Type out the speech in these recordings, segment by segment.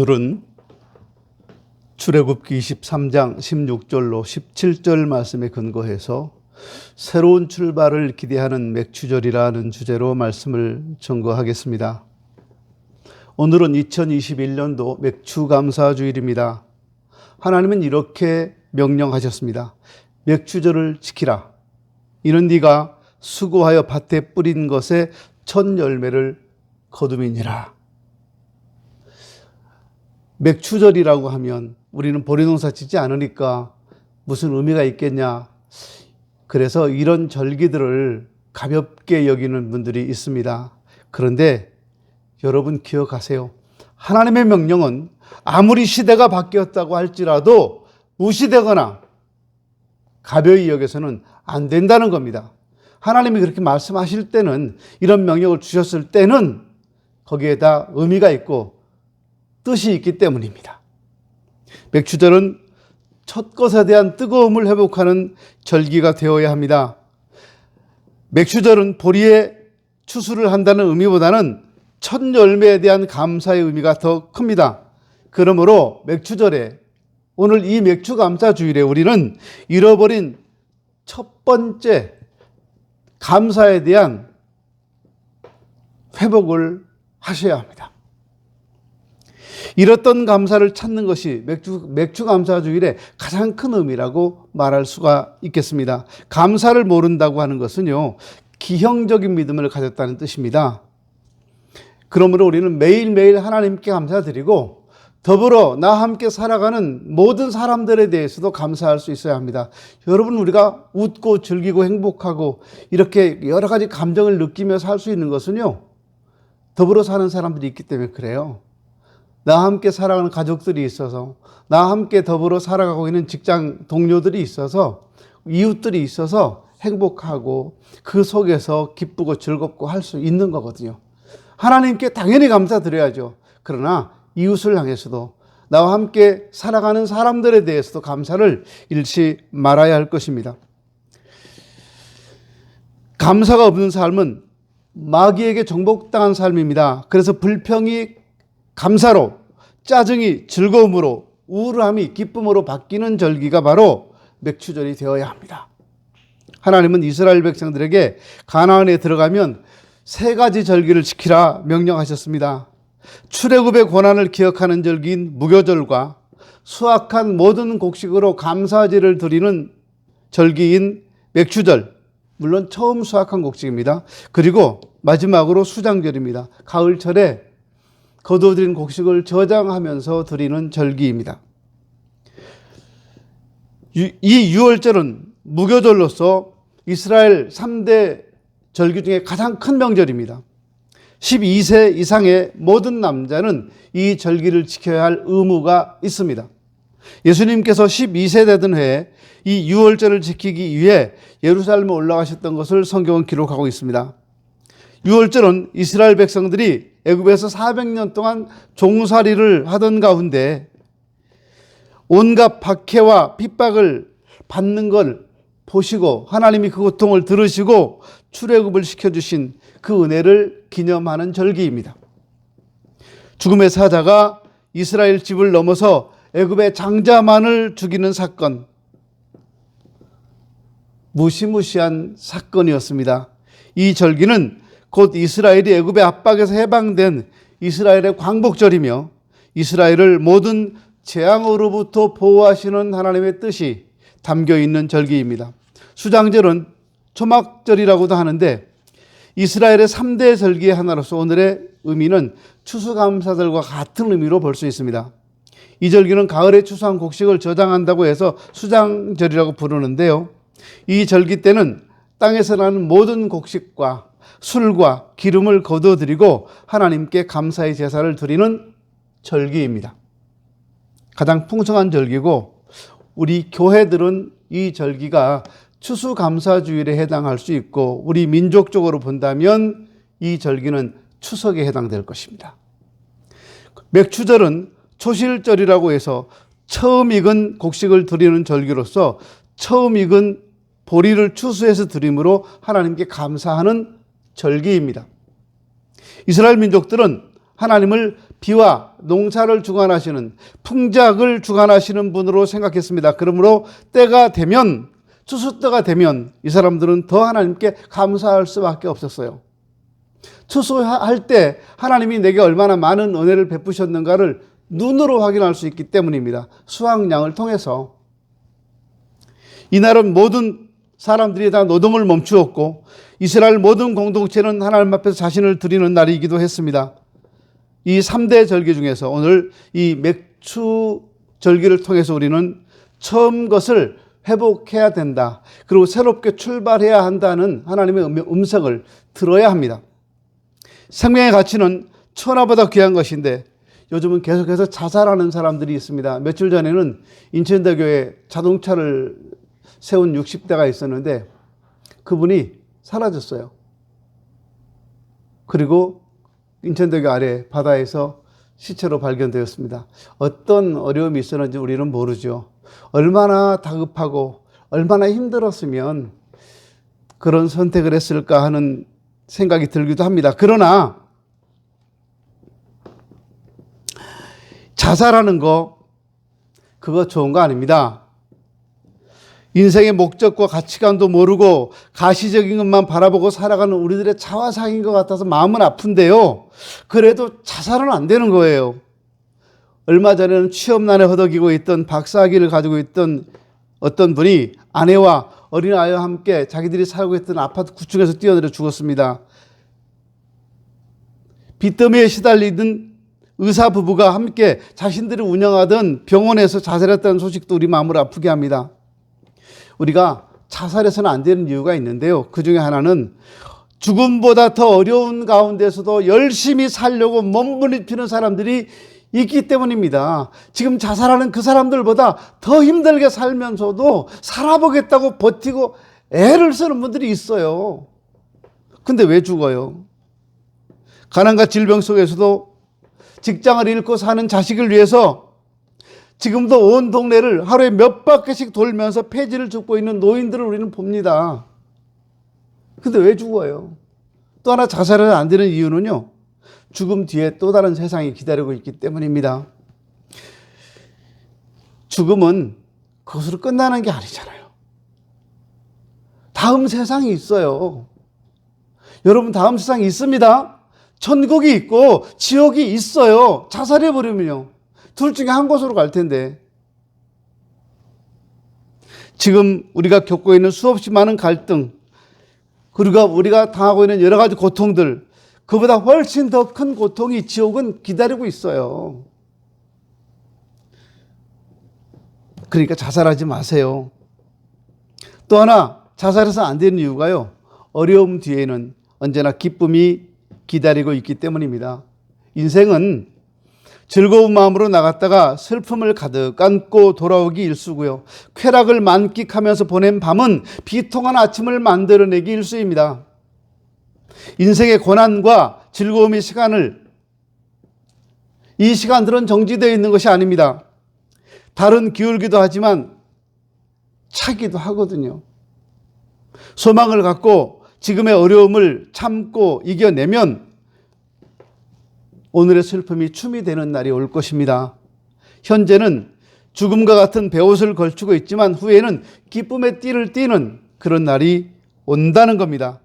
오늘은 출애굽기 23장 16절로 17절 말씀에 근거해서 새로운 출발을 기대하는 맥추절이라는 주제로 말씀을 전거하겠습니다. 오늘은 2021년도 맥추감사주일입니다. 하나님은 이렇게 명령하셨습니다. 맥추절을 지키라. 이는 네가 수고하여 밭에 뿌린 것에 첫 열매를 거둠이니라. 맥추절이라고 하면 우리는 보리농사 짓지 않으니까 무슨 의미가 있겠냐. 그래서 이런 절기들을 가볍게 여기는 분들이 있습니다. 그런데 여러분 기억하세요. 하나님의 명령은 아무리 시대가 바뀌었다고 할지라도 무시되거나 가벼이 여겨서는 안 된다는 겁니다. 하나님이 그렇게 말씀하실 때는, 이런 명령을 주셨을 때는 거기에다 의미가 있고 뜻이 있기 때문입니다. 맥추절은 첫 것에 대한 뜨거움을 회복하는 절기가 되어야 합니다. 맥추절은 보리의 추수를 한다는 의미보다는 첫 열매에 대한 감사의 의미가 더 큽니다. 그러므로 맥추절에, 오늘 이 맥추감사주일에 우리는 잃어버린 첫 번째 감사에 대한 회복을 하셔야 합니다. 잃었던 감사를 찾는 것이 맥추감사주일의 가장 큰 의미라고 말할 수가 있겠습니다. 감사를 모른다고 하는 것은요, 기형적인 믿음을 가졌다는 뜻입니다. 그러므로 우리는 매일매일 하나님께 감사드리고 더불어 나와 함께 살아가는 모든 사람들에 대해서도 감사할 수 있어야 합니다. 여러분, 우리가 웃고 즐기고 행복하고 이렇게 여러 가지 감정을 느끼며 살 수 있는 것은요, 더불어 사는 사람들이 있기 때문에 그래요. 나와 함께 살아가는 가족들이 있어서, 나와 함께 더불어 살아가고 있는 직장 동료들이 있어서, 이웃들이 있어서 행복하고 그 속에서 기쁘고 즐겁고 할 수 있는 거거든요. 하나님께 당연히 감사드려야죠. 그러나 이웃을 향해서도, 나와 함께 살아가는 사람들에 대해서도 감사를 잃지 말아야 할 것입니다. 감사가 없는 삶은 마귀에게 정복당한 삶입니다. 그래서 불평이 감사로, 짜증이 즐거움으로, 우울함이 기쁨으로 바뀌는 절기가 바로 맥추절이 되어야 합니다. 하나님은 이스라엘 백성들에게 가나안에 들어가면 세 가지 절기를 지키라 명령하셨습니다. 출애굽의 고난을 기억하는 절기인 무교절과 수확한 모든 곡식으로 감사제를 드리는 절기인 맥추절, 물론 처음 수확한 곡식입니다. 그리고 마지막으로 수장절입니다. 가을철에 거두어들인 곡식을 저장하면서 드리는 절기입니다. 이 유월절은 무교절로서 이스라엘 3대 절기 중에 가장 큰 명절입니다. 12세 이상의 모든 남자는 이 절기를 지켜야 할 의무가 있습니다. 예수님께서 12세 되던 해에 이 유월절을 지키기 위해 예루살렘에 올라가셨던 것을 성경은 기록하고 있습니다. 유월절은 이스라엘 백성들이 애굽에서 400년 동안 종살이를 하던 가운데 온갖 박해와 핍박을 받는 걸 보시고 하나님이 그 고통을 들으시고 출애굽을 시켜주신 그 은혜를 기념하는 절기입니다. 죽음의 사자가 이스라엘 집을 넘어서 애굽의 장자만을 죽이는 사건, 무시무시한 사건이었습니다. 이 절기는 곧 이스라엘이 애굽의 압박에서 해방된 이스라엘의 광복절이며 이스라엘을 모든 재앙으로부터 보호하시는 하나님의 뜻이 담겨 있는 절기입니다. 수장절은 초막절이라고도 하는데 이스라엘의 3대 절기의 하나로서 오늘의 의미는 추수감사절과 같은 의미로 볼 수 있습니다. 이 절기는 가을에 추수한 곡식을 저장한다고 해서 수장절이라고 부르는데요. 이 절기 때는 땅에서 나는 모든 곡식과 술과 기름을 거두어드리고 하나님께 감사의 제사를 드리는 절기입니다. 가장 풍성한 절기고 우리 교회들은 이 절기가 추수감사주일에 해당할 수 있고 우리 민족적으로 본다면 이 절기는 추석에 해당될 것입니다. 맥추절은 초실절이라고 해서 처음 익은 곡식을 드리는 절기로서 처음 익은 보리를 추수해서 드림으로 하나님께 감사하는 절기입니다. 이스라엘 민족들은 하나님을 비와 농사를 주관하시는, 풍작을 주관하시는 분으로 생각했습니다. 그러므로 때가 되면, 추수 때가 되면 이 사람들은 더 하나님께 감사할 수밖에 없었어요. 추수할 때 하나님이 내게 얼마나 많은 은혜를 베푸셨는가를 눈으로 확인할 수 있기 때문입니다. 수확량을 통해서. 이날은 모든 사람들이 다 노동을 멈추었고 이스라엘 모든 공동체는 하나님 앞에서 자신을 드리는 날이기도 했습니다. 이 3대 절기 중에서 오늘 이 맥추 절기를 통해서 우리는 처음 것을 회복해야 된다. 그리고 새롭게 출발해야 한다는 하나님의 음성을 들어야 합니다. 생명의 가치는 천하보다 귀한 것인데 요즘은 계속해서 자살하는 사람들이 있습니다. 며칠 전에는 인천대교에 자동차를 세운 60대가 있었는데 그분이 사라졌어요. 그리고 인천대교 아래 바다에서 시체로 발견되었습니다. 어떤 어려움이 있었는지 우리는 모르죠. 얼마나 다급하고 얼마나 힘들었으면 그런 선택을 했을까 하는 생각이 들기도 합니다. 그러나 자살하는 거 그거 좋은 거 아닙니다. 인생의 목적과 가치관도 모르고 가시적인 것만 바라보고 살아가는 우리들의 자화상인 것 같아서 마음은 아픈데요. 그래도 자살은 안 되는 거예요. 얼마 전에는 취업난에 허덕이고 있던 박사학위를 가지고 있던 어떤 분이 아내와 어린아이와 함께 자기들이 살고 있던 아파트 9층에서 뛰어내려 죽었습니다. 빚더미에 시달리던 의사 부부가 함께 자신들이 운영하던 병원에서 자살했다는 소식도 우리 마음을 아프게 합니다. 우리가 자살해서는 안 되는 이유가 있는데요. 그 중에 하나는 죽음보다 더 어려운 가운데서도 열심히 살려고 몸부림치는 사람들이 있기 때문입니다. 지금 자살하는 그 사람들보다 더 힘들게 살면서도 살아보겠다고 버티고 애를 쓰는 분들이 있어요. 근데 왜 죽어요? 가난과 질병 속에서도 직장을 잃고 사는 자식을 위해서 지금도 온 동네를 하루에 몇 바퀴씩 돌면서 폐지를 줍고 있는 노인들을 우리는 봅니다. 근데 왜 죽어요? 또 하나 자살해서 안 되는 이유는요. 죽음 뒤에 또 다른 세상이 기다리고 있기 때문입니다. 죽음은 그것으로 끝나는 게 아니잖아요. 다음 세상이 있어요. 여러분 다음 세상이 있습니다. 천국이 있고 지옥이 있어요. 자살해버리면요. 둘 중에 한 곳으로 갈 텐데. 지금 우리가 겪고 있는 수없이 많은 갈등, 그리고 우리가 당하고 있는 여러 가지 고통들, 그보다 훨씬 더 큰 고통이 지옥은 기다리고 있어요. 그러니까 자살하지 마세요. 또 하나 자살해서 안 되는 이유가요. 어려움 뒤에는 언제나 기쁨이 기다리고 있기 때문입니다. 인생은 즐거운 마음으로 나갔다가 슬픔을 가득 안고 돌아오기 일쑤고요. 쾌락을 만끽하면서 보낸 밤은 비통한 아침을 만들어내기 일쑤입니다. 인생의 고난과 즐거움의 시간을, 이 시간들은 정지되어 있는 것이 아닙니다. 달은 기울기도 하지만 차기도 하거든요. 소망을 갖고 지금의 어려움을 참고 이겨내면 오늘의 슬픔이 춤이 되는 날이 올 것입니다. 현재는 죽음과 같은 베옷을 걸치고 있지만 후에는 기쁨의 띠를 띠는 그런 날이 온다는 겁니다.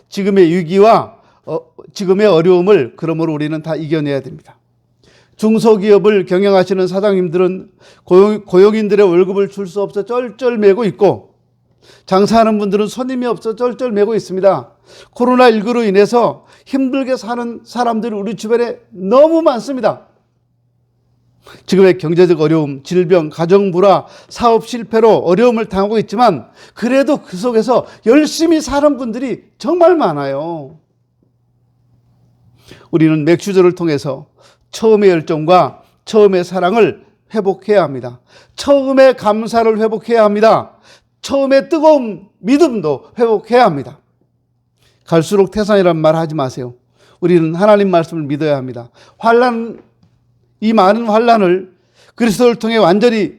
지금의 위기와 지금의 어려움을 그러므로 우리는 다 이겨내야 됩니다. 중소기업을 경영하시는 사장님들은 고용인들의 월급을 줄 수 없어 쩔쩔매고 있고, 장사하는 분들은 손님이 없어 쩔쩔매고 있습니다. 코로나19로 인해서 힘들게 사는 사람들이 우리 주변에 너무 많습니다. 지금의 경제적 어려움, 질병, 가정불화, 사업 실패로 어려움을 당하고 있지만 그래도 그 속에서 열심히 사는 분들이 정말 많아요. 우리는 맥주절을 통해서 처음의 열정과 처음의 사랑을 회복해야 합니다. 처음의 감사를 회복해야 합니다. 처음에 뜨거운 믿음도 회복해야 합니다. 갈수록 태산이란 말 하지 마세요. 우리는 하나님 말씀을 믿어야 합니다. 이 많은 환난을 그리스도를 통해 완전히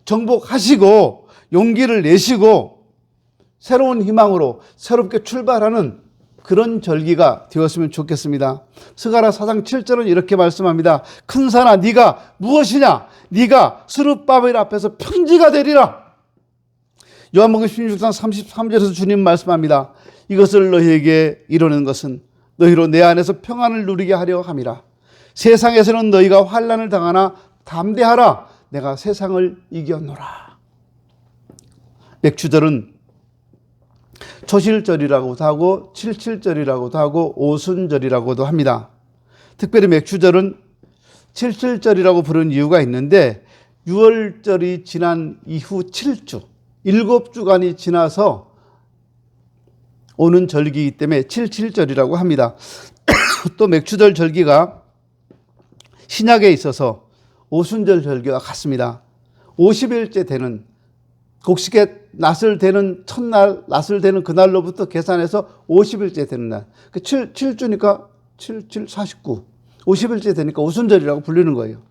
정복하시고 용기를 내시고 새로운 희망으로 새롭게 출발하는 그런 절기가 되었으면 좋겠습니다. 스가랴 4장 7절은 이렇게 말씀합니다. 큰 산아 네가 무엇이냐? 네가 스룹바벨 앞에서 평지가 되리라. 요한복음 16장 33절에서 주님 말씀합니다. 이것을 너희에게 이루는 것은 너희로 내 안에서 평안을 누리게 하려 함이라. 세상에서는 너희가 환난을 당하나 담대하라. 내가 세상을 이겼노라. 맥추절은 초실절이라고도 하고 칠칠절이라고도 하고 오순절이라고도 합니다. 특별히 맥추절은 칠칠절이라고 부르는 이유가 있는데 6월절이 지난 이후 7주, 7주간이 지나서 오는 절기이기 때문에 칠칠절이라고 합니다. 또 맥추절 절기가 신약에 있어서 오순절 절기와 같습니다. 50일째 되는 곡식의 낫을 되는 첫날, 낫을 되는 그날로부터 계산해서 50일째 되는 날. 7주니까 7, 49. 50일째 되니까 오순절이라고 불리는 거예요.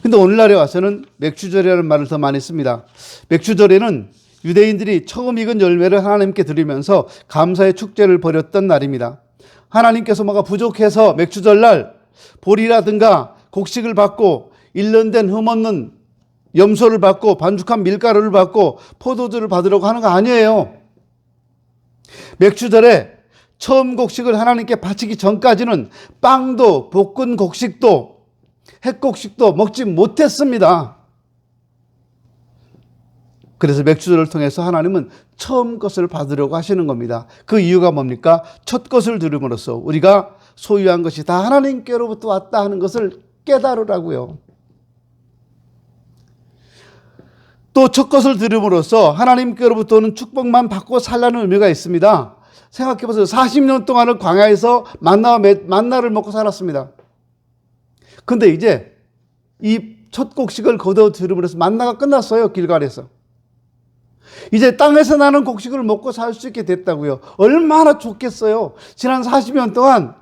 근데 오늘날에 와서는 맥추절이라는 말을 더 많이 씁니다. 맥추절에는 유대인들이 처음 익은 열매를 하나님께 드리면서 감사의 축제를 벌였던 날입니다. 하나님께서 뭐가 부족해서 맥추절날 보리라든가 곡식을 받고 1년 된 흠없는 염소를 받고 반죽한 밀가루를 받고 포도주를 받으려고 하는 거 아니에요. 맥추절에 처음 곡식을 하나님께 바치기 전까지는 빵도 볶은 곡식도 햇곡식도 먹지 못했습니다. 그래서 맥추절을 통해서 하나님은 처음 것을 받으려고 하시는 겁니다. 그 이유가 뭡니까? 첫 것을 들음으로써 우리가 소유한 것이 다 하나님께로부터 왔다 하는 것을 깨달으라고요. 또 첫 것을 들음으로써 하나님께로부터 오는 축복만 받고 살라는 의미가 있습니다. 생각해보세요. 40년 동안을 광야에서 만나를 먹고 살았습니다. 근데 이제 이 첫 곡식을 거둬 들음으로써 만나가 끝났어요. 길갈에서. 이제 땅에서 나는 곡식을 먹고 살 수 있게 됐다고요. 얼마나 좋겠어요. 지난 40년 동안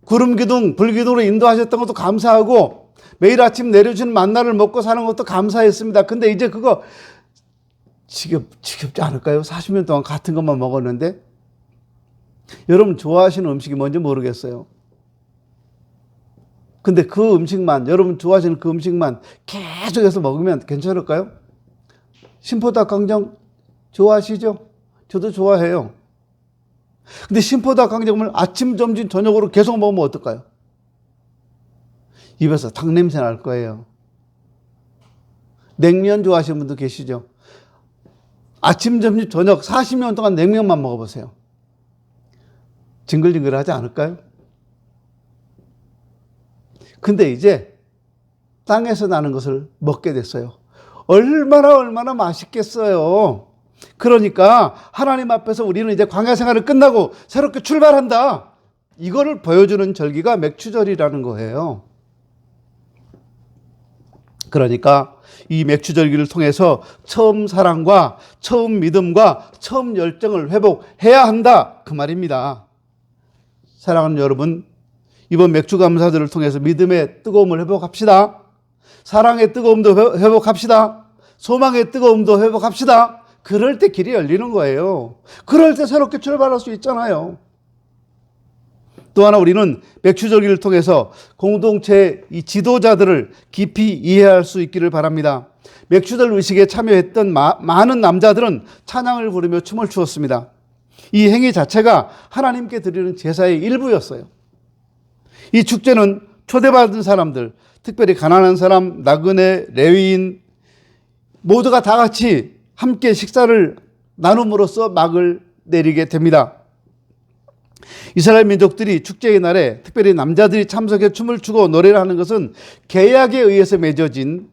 구름기둥, 불기둥으로 인도하셨던 것도 감사하고 매일 아침 내려주는 만나를 먹고 사는 것도 감사했습니다. 근데 이제 그거 지겹지 않을까요? 40년 동안 같은 것만 먹었는데. 여러분 좋아하시는 음식이 뭔지 모르겠어요. 근데 그 음식만, 여러분 좋아하시는 그 음식만 계속해서 먹으면 괜찮을까요? 심포닭강정 좋아하시죠? 저도 좋아해요. 근데 심포닭강정을 아침, 점심, 저녁으로 계속 먹으면 어떨까요? 입에서 닭 냄새 날 거예요. 냉면 좋아하시는 분도 계시죠? 아침, 점심, 저녁 40년 동안 냉면만 먹어보세요. 징글징글하지 않을까요? 근데 이제 땅에서 나는 것을 먹게 됐어요. 얼마나 맛있겠어요. 그러니까 하나님 앞에서 우리는 이제 광야 생활을 끝나고 새롭게 출발한다. 이거를 보여주는 절기가 맥추절이라는 거예요. 그러니까 이 맥추절기를 통해서 처음 사랑과 처음 믿음과 처음 열정을 회복해야 한다. 그 말입니다. 사랑하는 여러분, 이번 맥추감사절을 통해서 믿음의 뜨거움을 회복합시다. 사랑의 뜨거움도 회복합시다. 소망의 뜨거움도 회복합시다. 그럴 때 길이 열리는 거예요. 그럴 때 새롭게 출발할 수 있잖아요. 또 하나 우리는 맥추절기를 통해서 공동체 이 지도자들을 깊이 이해할 수 있기를 바랍니다. 맥추절 의식에 참여했던 많은 남자들은 찬양을 부르며 춤을 추었습니다. 이 행위 자체가 하나님께 드리는 제사의 일부였어요. 이 축제는 초대받은 사람들, 특별히 가난한 사람, 나그네, 레위인 모두가 다 같이 함께 식사를 나눔으로써 막을 내리게 됩니다. 이스라엘 민족들이 축제의 날에 특별히 남자들이 참석해 춤을 추고 노래를 하는 것은 계약에 의해서 맺어진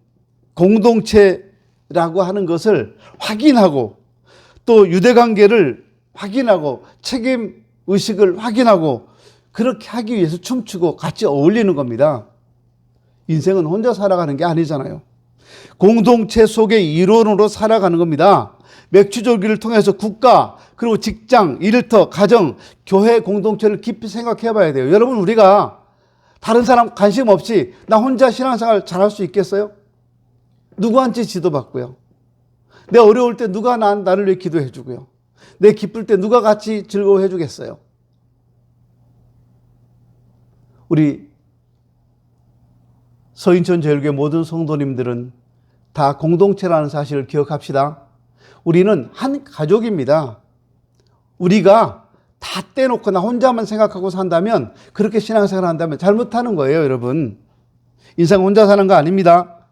공동체라고 하는 것을 확인하고 또 유대관계를 확인하고 책임의식을 확인하고 그렇게 하기 위해서 춤추고 같이 어울리는 겁니다. 인생은 혼자 살아가는 게 아니잖아요. 공동체 속의 일원으로 살아가는 겁니다. 맥추절기를 통해서 국가, 그리고 직장, 일터, 가정, 교회 공동체를 깊이 생각해 봐야 돼요. 여러분, 우리가 다른 사람 관심 없이 나 혼자 신앙생활 잘할 수 있겠어요? 누구한테 지도받고요. 내 어려울 때 누가 나를 위해 기도해 주고요. 내 기쁠 때 누가 같이 즐거워해 주겠어요? 우리 서인천 제일교회 모든 성도님들은 다 공동체라는 사실을 기억합시다. 우리는 한 가족입니다. 우리가 다 떼놓고 나 혼자만 생각하고 산다면, 그렇게 신앙생활을 한다면 잘못하는 거예요, 여러분. 인생 혼자 사는 거 아닙니다.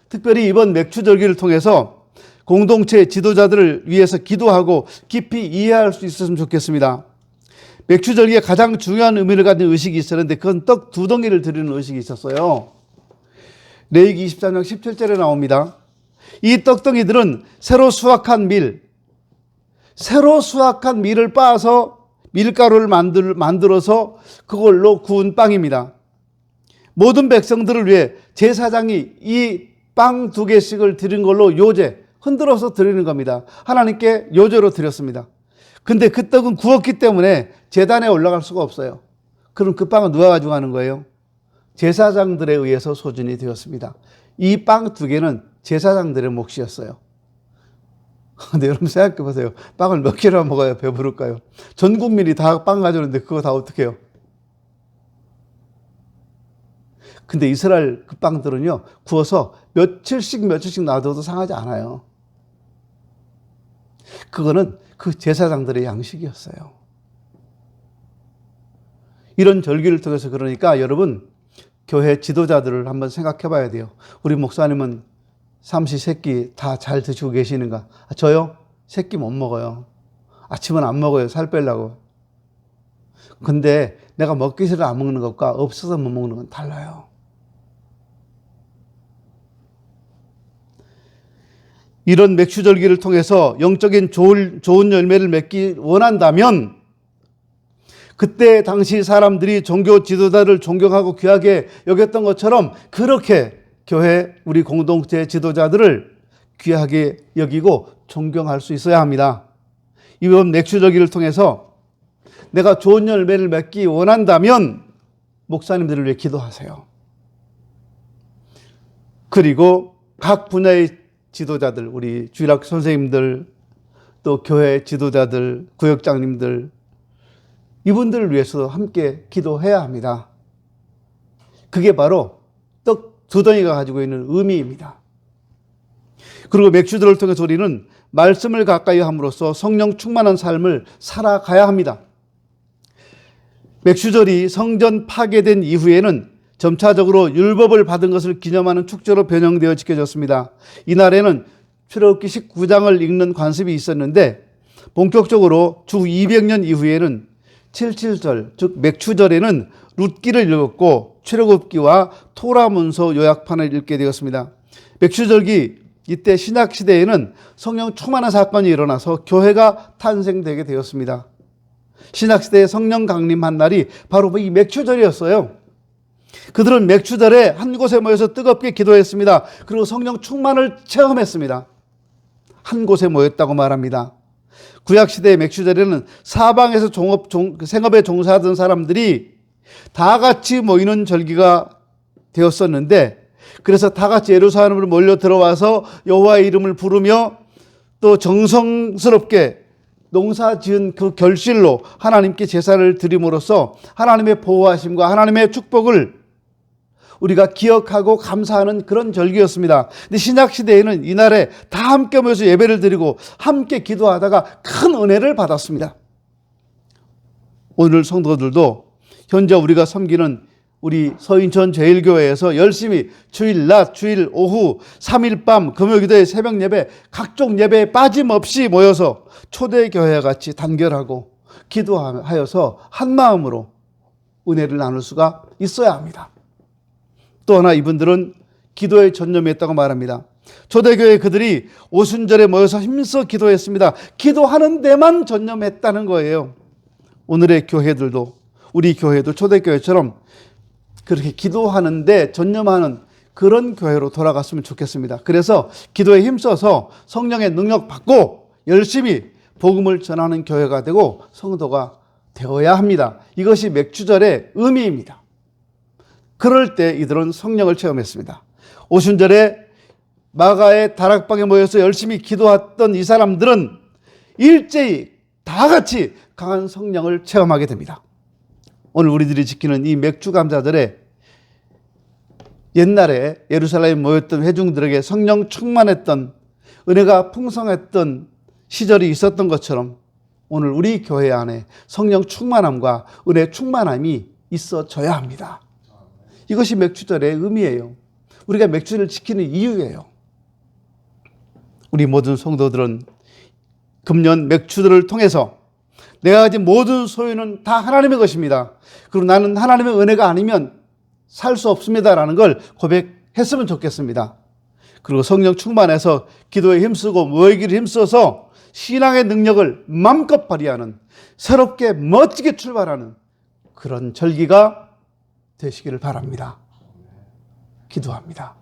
특별히 이번 맥추절기를 통해서 공동체 지도자들을 위해서 기도하고 깊이 이해할 수 있었으면 좋겠습니다. 맥추절기에 가장 중요한 의미를 가진 의식이 있었는데, 그건 떡 2덩이를 드리는 의식이 있었어요. 레위기 23장 17절에 나옵니다. 이 떡덩이들은 새로 수확한 밀을 빻아서 밀가루를 만들어서 그걸로 구운 빵입니다. 모든 백성들을 위해 제사장이 이 빵 2개씩을 드린 걸로 흔들어서 드리는 겁니다. 하나님께 요제로 드렸습니다. 근데 그 떡은 구웠기 때문에 제단에 올라갈 수가 없어요. 그럼 그 빵은 누가 가져가는 거예요? 제사장들에 의해서 소진이 되었습니다. 이 빵 2개는 제사장들의 몫이었어요. 근데 여러분 생각해 보세요. 빵을 몇 개나 먹어야 배부를까요? 전 국민이 다 빵 가져오는데 그거 다 어떻게 해요? 근데 이스라엘 그 빵들은요, 구워서 며칠씩 놔둬도 상하지 않아요. 그거는 그 제사장들의 양식이었어요. 이런 절기를 통해서, 그러니까 여러분, 교회 지도자들을 한번 생각해 봐야 돼요. 우리 목사님은 삼시세끼 다 잘 드시고 계시는가? 저요? 세끼 못 먹어요. 아침은 안 먹어요. 살 빼려고. 근데 내가 먹기 싫어 안 먹는 것과 없어서 못 먹는 건 달라요. 이런 맥추절기를 통해서 영적인 좋은 열매를 맺기 원한다면, 그때 당시 사람들이 종교 지도자를 존경하고 귀하게 여겼던 것처럼 그렇게 교회 우리 공동체 지도자들을 귀하게 여기고 존경할 수 있어야 합니다. 이번 맥추절기를 통해서 내가 좋은 열매를 맺기 원한다면 목사님들을 위해 기도하세요. 그리고 각 분야의 지도자들, 우리 주일학교 선생님들, 또 교회 지도자들, 구역장님들, 이분들을 위해서 함께 기도해야 합니다. 그게 바로 떡 2덩이가 가지고 있는 의미입니다. 그리고 맥주들을 통해서 우리는 말씀을 가까이 함으로써 성령 충만한 삶을 살아가야 합니다. 맥주절이 성전 파괴된 이후에는 점차적으로 율법을 받은 것을 기념하는 축제로 변형되어 지켜졌습니다. 이날에는 출애굽기 19장을 읽는 관습이 있었는데, 본격적으로 주 200년 이후에는 77절, 즉 맥추절에는 룻기를 읽었고 출애굽기와 토라문서 요약판을 읽게 되었습니다. 맥추절기, 이때 신약시대에는 성령 충만한 사건이 일어나서 교회가 탄생되게 되었습니다. 신약시대에 성령 강림한 날이 바로 이 맥추절이었어요. 그들은 맥추절에 한 곳에 모여서 뜨겁게 기도했습니다. 그리고 성령 충만을 체험했습니다. 한 곳에 모였다고 말합니다. 구약시대의 맥추절에는 사방에서 생업에 종사하던 사람들이 다 같이 모이는 절기가 되었었는데, 그래서 다 같이 예루살렘으로 몰려 들어와서 여호와의 이름을 부르며 또 정성스럽게 농사 지은 그 결실로 하나님께 제사를 드림으로써 하나님의 보호하심과 하나님의 축복을 우리가 기억하고 감사하는 그런 절기였습니다. 근데 신약시대에는 이날에 다 함께 모여서 예배를 드리고 함께 기도하다가 큰 은혜를 받았습니다. 오늘 성도들도 현재 우리가 섬기는 우리 서인천 제일교회에서 열심히 주일 낮, 주일 오후, 3일 밤, 금요기도회, 새벽 예배, 각종 예배에 빠짐없이 모여서 초대교회와 같이 단결하고 기도하여서 한 마음으로 은혜를 나눌 수가 있어야 합니다. 또 하나, 이분들은 기도에 전념했다고 말합니다. 초대교회 그들이 오순절에 모여서 힘써 기도했습니다. 기도하는 데만 전념했다는 거예요. 오늘의 교회들도, 우리 교회도 초대교회처럼 그렇게 기도하는 데 전념하는 그런 교회로 돌아갔으면 좋겠습니다. 그래서 기도에 힘써서 성령의 능력 받고 열심히 복음을 전하는 교회가 되고 성도가 되어야 합니다. 이것이 맥추절의 의미입니다. 그럴 때 이들은 성령을 체험했습니다. 오순절에 마가의 다락방에 모여서 열심히 기도했던 이 사람들은 일제히 다 같이 강한 성령을 체험하게 됩니다. 오늘 우리들이 지키는 이 맥주 감사절에 옛날에 예루살렘에 모였던 회중들에게 성령 충만했던 은혜가 풍성했던 시절이 있었던 것처럼 오늘 우리 교회 안에 성령 충만함과 은혜 충만함이 있어져야 합니다. 이것이 맥주절의 의미예요. 우리가 맥주를 지키는 이유예요. 우리 모든 성도들은 금년 맥주들을 통해서 내가 가진 모든 소유는 다 하나님의 것입니다. 그리고 나는 하나님의 은혜가 아니면 살 수 없습니다라는 걸 고백했으면 좋겠습니다. 그리고 성령 충만해서 기도에 힘쓰고 모이기를 힘써서 신앙의 능력을 마음껏 발휘하는, 새롭게 멋지게 출발하는 그런 절기가 되시기를 바랍니다. 기도합니다.